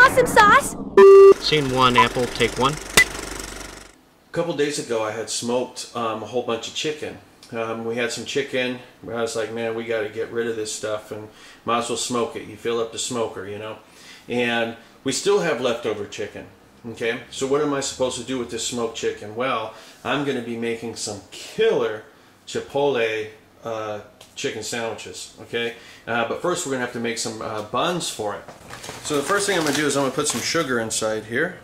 want some sauce? Scene 1, Apple, take 1. A couple days ago I had smoked a whole bunch of chicken. We had some chicken. I was like, man, we got to get rid of this stuff and might as well smoke it. You fill up the smoker, you know. And we still have leftover chicken. Okay, so what am I supposed to do with this smoked chicken? Well, I'm going to be making some killer Chipotle chicken sandwiches. Okay, but first we're going to have to make some buns for it. So the first thing I'm going to do is I'm going to put some sugar inside here.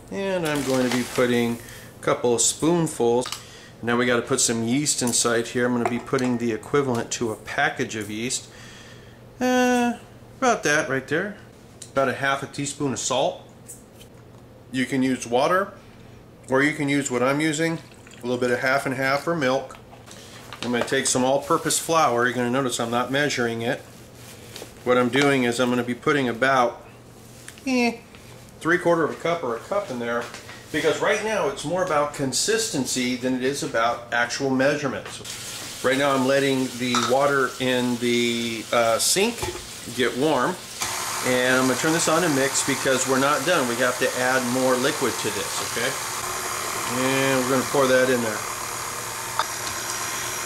And I'm going to be putting a couple of spoonfuls. Now we got to put some yeast inside here. I'm going to be putting the equivalent to a package of yeast. About that right there. About a half a teaspoon of salt. You can use water, or you can use what I'm using, a little bit of half and half or milk. I'm going to take some all-purpose flour. You're going to notice I'm not measuring it. What I'm doing is I'm going to be putting about 3/4 of a cup or a cup in there, because right now it's more about consistency than it is about actual measurements. Right now I'm letting the water in the sink get warm. And I'm going to turn this on and mix because we're not done. We have to add more liquid to this, okay? And we're going to pour that in there.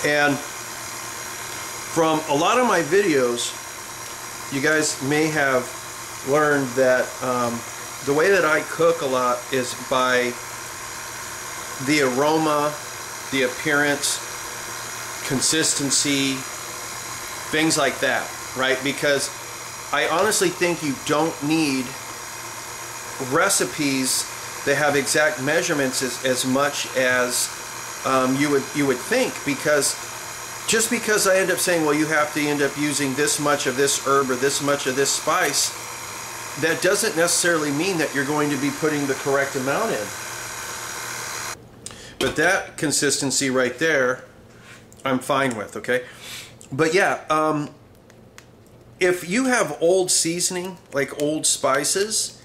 And from a lot of my videos, you guys may have learned that the way that I cook a lot is by the aroma, the appearance, consistency, things like that, right? Because I honestly think you don't need recipes that have exact measurements as much as you would think, because just because I end up saying, well, you have to end up using this much of this herb or this much of this spice, that doesn't necessarily mean that you're going to be putting the correct amount in. But that consistency right there, I'm fine with, okay? But yeah, if you have old seasoning, like old spices,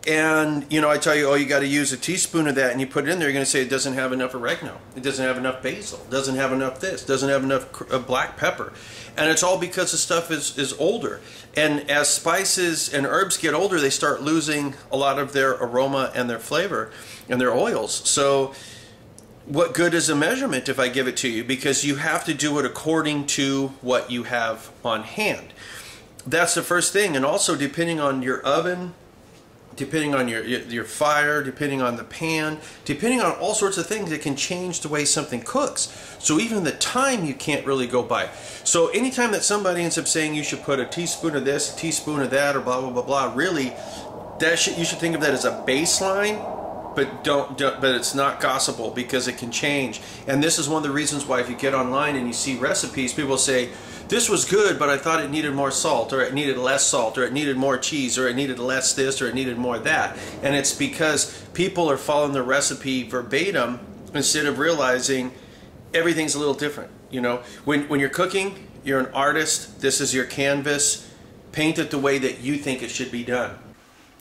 and you know, I tell you, oh, you got to use a teaspoon of that, and you put it in there, you're going to say it doesn't have enough oregano, it doesn't have enough basil, it doesn't have enough this, doesn't have enough black pepper, and it's all because the stuff is older. And as spices and herbs get older, they start losing a lot of their aroma and their flavor and their oils. So what good is a measurement if I give it to you? Because you have to do it according to what you have on hand. That's the first thing. And also, depending on your oven, depending on your fire, depending on the pan, depending on all sorts of things, it can change the way something cooks. So even the time you can't really go by. So anytime that somebody ends up saying you should put a teaspoon of this, a teaspoon of that, or blah blah blah blah, really, you should think of that as a baseline. But but it's not gospel, because it can change. And this is one of the reasons why if you get online and you see recipes, people say, this was good, but I thought it needed more salt, or it needed less salt, or it needed more cheese, or it needed less this, or it needed more that. And it's because people are following the recipe verbatim instead of realizing everything's a little different. You know, when you're cooking, you're an artist. This is your canvas. Paint it the way that you think it should be done.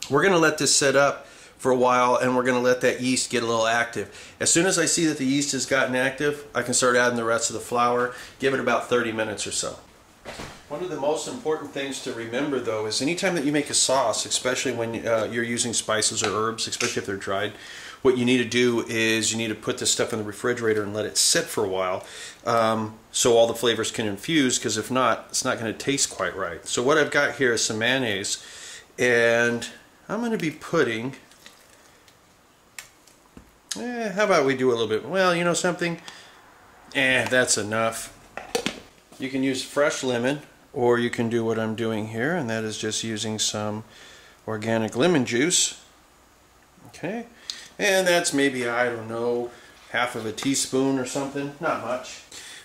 We're going to let this set up for a while, and we're going to let that yeast get a little active. As soon as I see that the yeast has gotten active, I can start adding the rest of the flour. Give it about 30 minutes or so. One of the most important things to remember, though, is anytime that you make a sauce, especially when you're using spices or herbs, especially if they're dried, what you need to do is you need to put this stuff in the refrigerator and let it sit for a while, so all the flavors can infuse, because if not, it's not going to taste quite right. So what I've got here is some mayonnaise, and I'm going to be putting, how about we do a little bit, well, you know something, that's enough. You can use fresh lemon, or you can do what I'm doing here, and that is just using some organic lemon juice. Okay, and that's maybe, I don't know, half of a teaspoon or something, not much.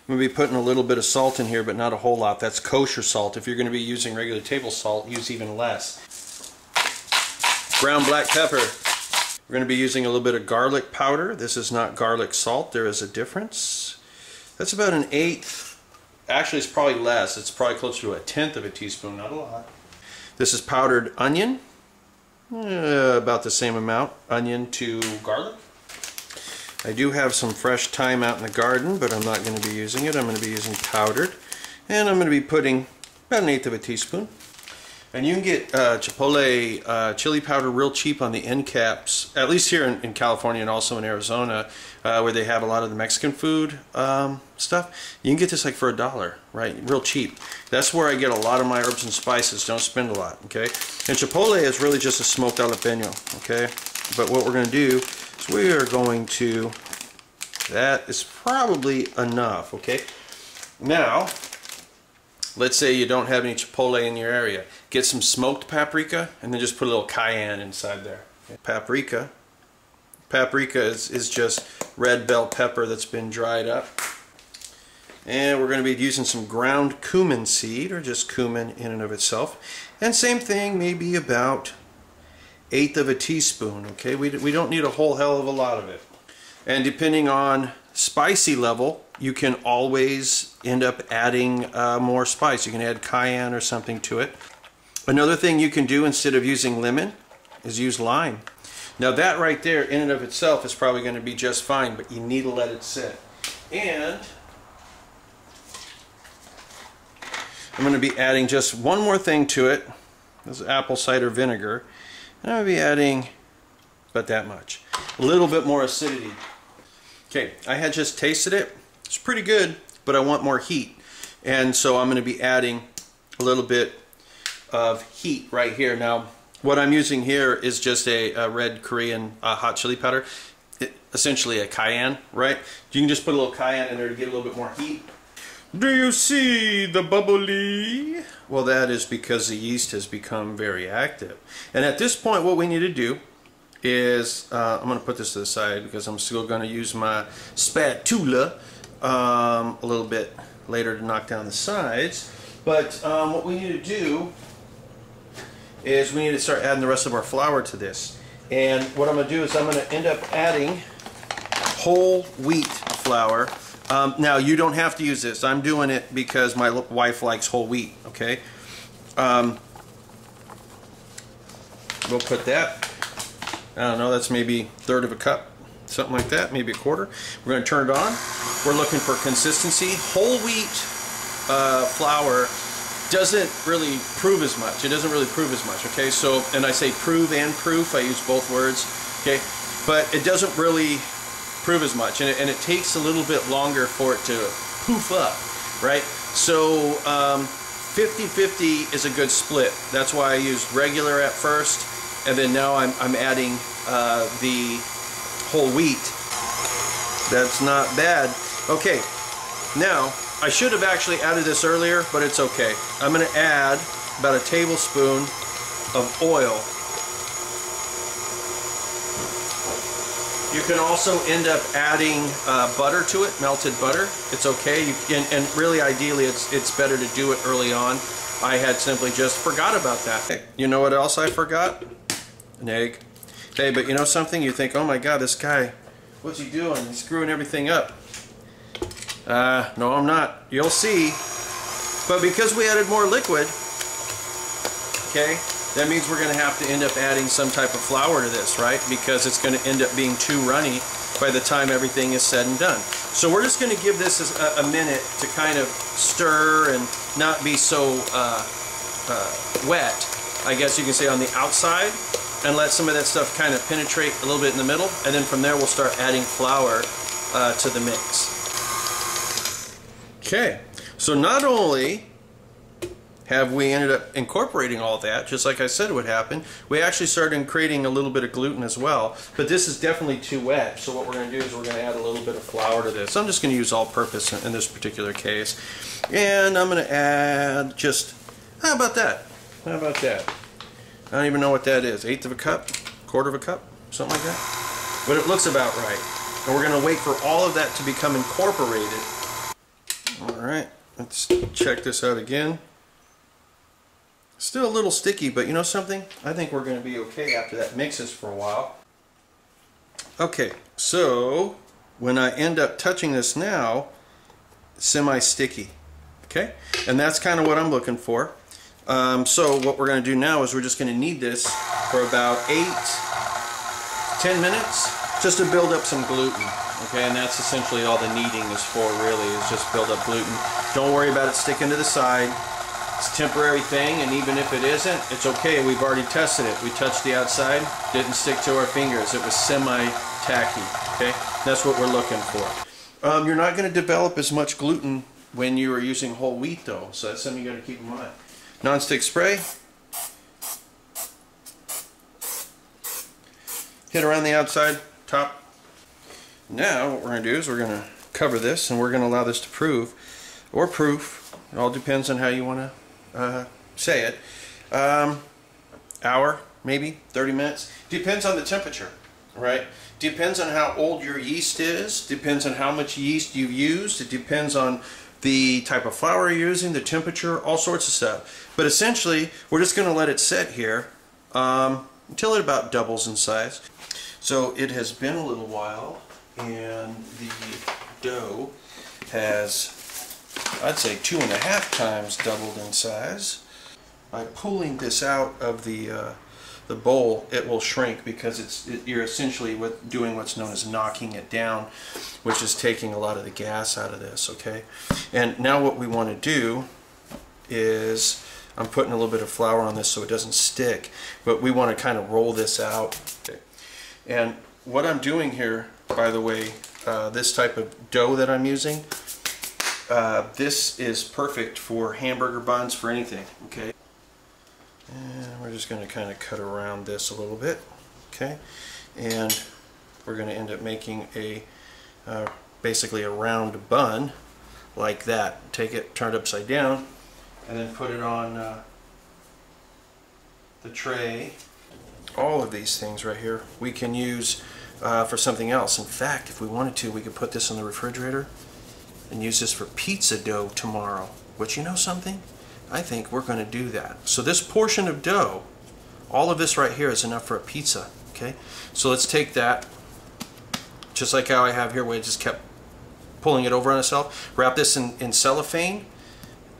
I'm going to be putting a little bit of salt in here, but not a whole lot. That's kosher salt. If you're going to be using regular table salt, use even less. Ground black pepper. We're going to be using a little bit of garlic powder. This is not garlic salt. There is a difference. That's about 1/8. Actually, it's probably less. It's probably closer to 1/10 of a teaspoon, not a lot. This is powdered onion. About the same amount, onion to garlic. I do have some fresh thyme out in the garden, but I'm not going to be using it. I'm going to be using powdered. And I'm going to be putting about 1/8 of a teaspoon. And you can get Chipotle chili powder real cheap on the end caps, at least here in California and also in Arizona, where they have a lot of the Mexican food stuff. You can get this like for $1, right? Real cheap. That's where I get a lot of my herbs and spices. Don't spend a lot, okay? And Chipotle is really just a smoked jalapeno, okay? But what we're going to do is we are going to, that is probably enough, okay? Now, let's say you don't have any Chipotle in your area. Get some smoked paprika and then just put a little cayenne inside there. Okay. Paprika. Paprika is just red bell pepper that's been dried up. And we're going to be using some ground cumin seed, or just cumin in and of itself. And same thing, maybe about 1/8 of a teaspoon. Okay, we don't need a whole hell of a lot of it. And depending on spicy level, you can always end up adding more spice. You can add cayenne or something to it. Another thing you can do instead of using lemon is use lime. Now that right there in and of itself is probably going to be just fine, but you need to let it sit. And I'm going to be adding just one more thing to it. This is apple cider vinegar. And I'm going to be adding about that much. A little bit more acidity. Okay, I had just tasted it. It's pretty good, but I want more heat. And so I'm going to be adding a little bit of heat right here. Now, what I'm using here is just a red Korean hot chili powder. Essentially a cayenne, right? You can just put a little cayenne in there to get a little bit more heat. Do you see the bubbly? Well, that is because the yeast has become very active. And at this point, what we need to do is, I'm going to put this to the side because I'm still going to use my spatula a little bit later to knock down the sides. But what we need to do is we need to start adding the rest of our flour to this. And what I'm going to do is I'm going to end up adding whole wheat flour. Now, you don't have to use this. I'm doing it because my wife likes whole wheat, okay? We'll put that, I don't know, that's maybe 1/3 of a cup, something like that, maybe 1/4. We're going to turn it on. We're looking for consistency. Whole wheat flour doesn't really prove as much. It doesn't really prove as much, okay? So, and I say prove and proof, I use both words, okay? But it doesn't really prove as much, and it takes a little bit longer for it to poof up, right? So 50-50 is a good split. That's why I used regular at first, and then now I'm adding the whole wheat. That's not bad. Okay, now I should have actually added this earlier, but it's okay. I'm going to add about 1 tablespoon of oil. You can also end up adding butter to it, melted butter. It's okay, and really ideally it's better to do it early on. I had simply just forgot about that. You know what else I forgot? An egg. Hey, but you know something? You think, oh my God, this guy, what's he doing? He's screwing everything up. No, I'm not. You'll see. But because we added more liquid, okay, that means we're going to have to end up adding some type of flour to this, right? Because it's going to end up being too runny by the time everything is said and done. So we're just going to give this a minute to kind of stir and not be so wet, I guess you can say, on the outside, and let some of that stuff kind of penetrate a little bit in the middle, and then from there we'll start adding flour to the mix. Okay, so not only have we ended up incorporating all that, just like I said would happen, we actually started creating a little bit of gluten as well, but this is definitely too wet, so what we're going to do is we're going to add a little bit of flour to this. I'm just going to use all-purpose in this particular case, and I'm going to add just, how about that? How about that? I don't even know what that is, 1/8 of a cup, 1/4 of a cup, something like that, but it looks about right. And we're going to wait for all of that to become incorporated. Alright, let's check this out again. Still a little sticky, but you know something? I think we're going to be okay after that mixes for a while. Okay, so when I end up touching this now, semi-sticky. Okay, and that's kind of what I'm looking for. So what we're going to do now is we're just going to knead this for about 8-10 minutes just to build up some gluten. Okay, and that's essentially all the kneading is for, really, is just build up gluten. Don't worry about it sticking to the side. it's a temporary thing, and even if it isn't, it's okay. We've already tested it. We touched the outside, didn't stick to our fingers. It was semi-tacky, okay? That's what we're looking for. You're not going to develop as much gluten when you are using whole wheat, though, so that's something you got to keep in mind. Non-stick spray. Hit around the outside, top. Now what we're going to do is we're going to cover this, and we're going to allow this to proof. It all depends on how you want to say it. Hour, maybe 30 minutes. Depends on the temperature, right? Depends on how old your yeast is. Depends on how much yeast you've used. It depends on the type of flour you're using, the temperature, all sorts of stuff. But essentially, we're just going to let it sit here until it about doubles in size. So it has been a little while, and the dough has, I'd say, 2.5 times doubled in size. By pulling this out of the bowl, it will shrink because you're essentially doing what's known as knocking it down, which is taking a lot of the gas out of this, okay? And now what we want to do is, I'm putting a little bit of flour on this so it doesn't stick, but we want to kind of roll this out. Okay. And what I'm doing here, by the way, this type of dough that I'm using, this is perfect for hamburger buns, for anything, okay? And we're just going to kind of cut around this a little bit, okay? And we're going to end up making a basically a round bun like that. Take it, turn it upside down, and then put it on the tray. All of these things right here we can use for something else. In fact, if we wanted to, we could put this in the refrigerator and use this for pizza dough tomorrow. But you know something? I think we're going to do that. So this portion of dough, all of this right here, is enough for a pizza. Okay, so let's take that, just like how I have here, where I just kept pulling it over on itself. Wrap this in cellophane.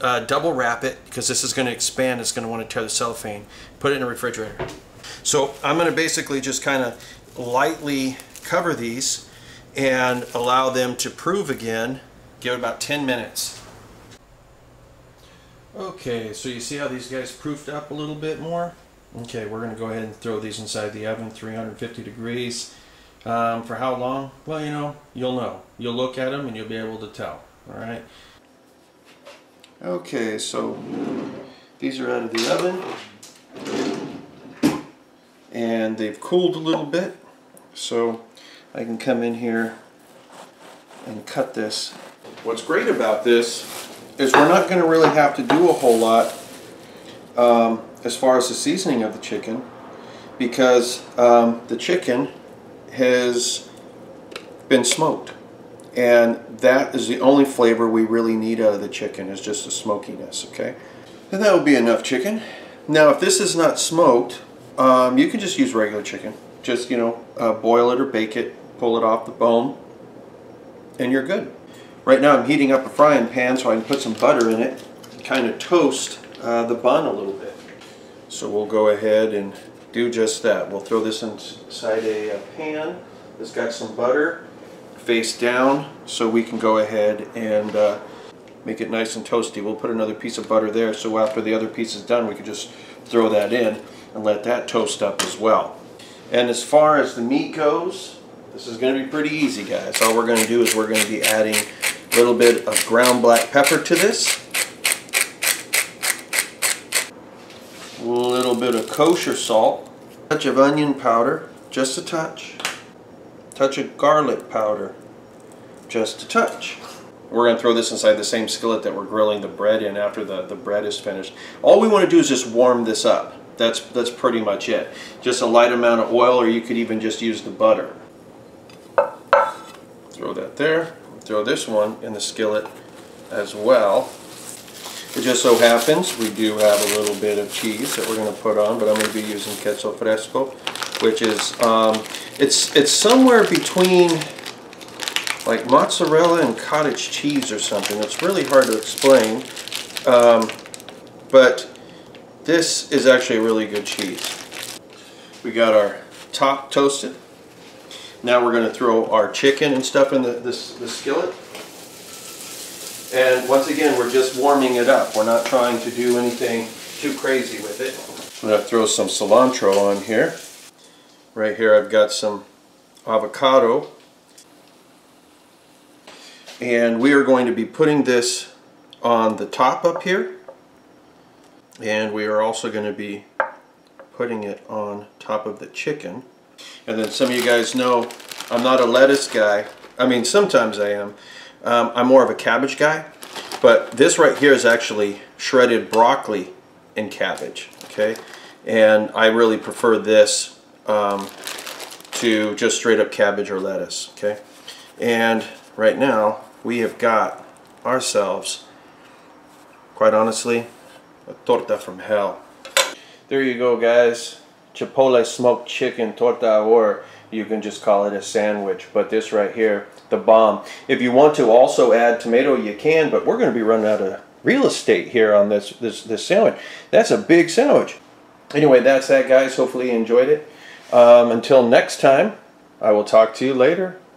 Double wrap it, because this is going to expand. It's going to want to tear the cellophane. Put it in the refrigerator. So I'm going to basically just kind of lightly cover these and allow them to prove again. Give it about 10 minutes. Okay, so you see how these guys proofed up a little bit more? Okay, we're going to go ahead and throw these inside the oven, 350 degrees. For how long? Well, you know. You'll look at them and you'll be able to tell. Alright? Okay, so these are out of the oven. And they've cooled a little bit. So I can come in here and cut this. What's great about this is we're not going to really have to do a whole lot as far as the seasoning of the chicken, because the chicken has been smoked, and that is the only flavor we really need out of the chicken, is just the smokiness. Okay, and that would be enough chicken. Now if this is not smoked, you can just use regular chicken. Just, you know, boil it or bake it, pull it off the bone, and you're good. Right now I'm heating up a frying pan so I can put some butter in it, kind of toast the bun a little bit. So we'll go ahead and do just that. We'll throw this inside a pan that's got some butter, face down, so we can go ahead and make it nice and toasty. We'll put another piece of butter there, so after the other piece is done we can just throw that in and let that toast up as well. And as far as the meat goes, this is going to be pretty easy, guys. All we're going to do is we're going to be adding a little bit of ground black pepper to this, a little bit of kosher salt, a touch of onion powder, just a touch of garlic powder, just a touch. We're going to throw this inside the same skillet that we're grilling the bread in after the bread is finished. All we want to do is just warm this up. That's pretty much it. Just a light amount of oil, or you could even just use the butter. Throw that there. Throw this one in the skillet as well. It just so happens we do have a little bit of cheese that we're going to put on, but I'm going to be using queso fresco, which is it's somewhere between like mozzarella and cottage cheese or something. It's really hard to explain, but this is actually a really good cheese. We got our top toasted. Now we're going to throw our chicken and stuff in the skillet. And once again, we're just warming it up. We're not trying to do anything too crazy with it. I'm going to throw some cilantro on here. Right here I've got some avocado. And we are going to be putting this on the top up here. And we are also going to be putting it on top of the chicken. And then some of you guys know I'm not a lettuce guy. I mean, sometimes I am. I'm more of a cabbage guy. But this right here is actually shredded broccoli and cabbage. Okay, and I really prefer this to just straight up cabbage or lettuce. Okay, and right now we have got ourselves, quite honestly, a torta from hell. There you go, guys. Chipotle smoked chicken torta, or you can just call it a sandwich. But this right here, the bomb. If you want to also add tomato, you can, but we're going to be running out of real estate here on this sandwich. That's a big sandwich. Anyway, that's that, guys. Hopefully you enjoyed it. Until next time, I will talk to you later.